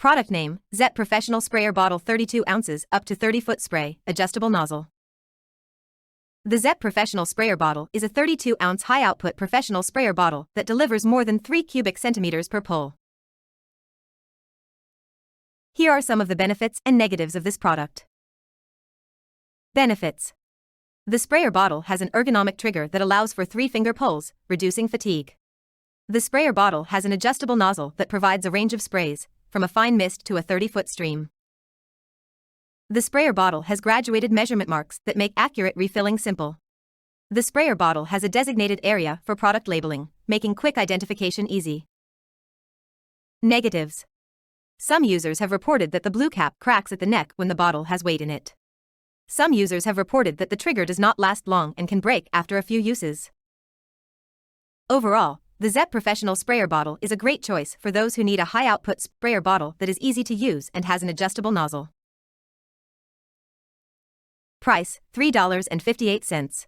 Product name, ZEP Professional Sprayer Bottle 32 ounces, up to 30-foot spray, adjustable nozzle. The ZEP Professional Sprayer Bottle is a 32-ounce high-output professional sprayer bottle that delivers more than 3 cubic centimeters per pull. Here are some of the benefits and negatives of this product. Benefits. The sprayer bottle has an ergonomic trigger that allows for 3-finger pulls, reducing fatigue. The sprayer bottle has an adjustable nozzle that provides a range of sprays, from a fine mist to a 30-foot stream. The sprayer bottle has graduated measurement marks that make accurate refilling simple. The sprayer bottle has a designated area for product labeling, making quick identification easy. Negatives. Some users have reported that the blue cap cracks at the neck when the bottle has weight in it. Some users have reported that the trigger does not last long and can break after a few uses. Overall, the ZEP Professional Sprayer Bottle is a great choice for those who need a high-output sprayer bottle that is easy to use and has an adjustable nozzle. Price, $3.58.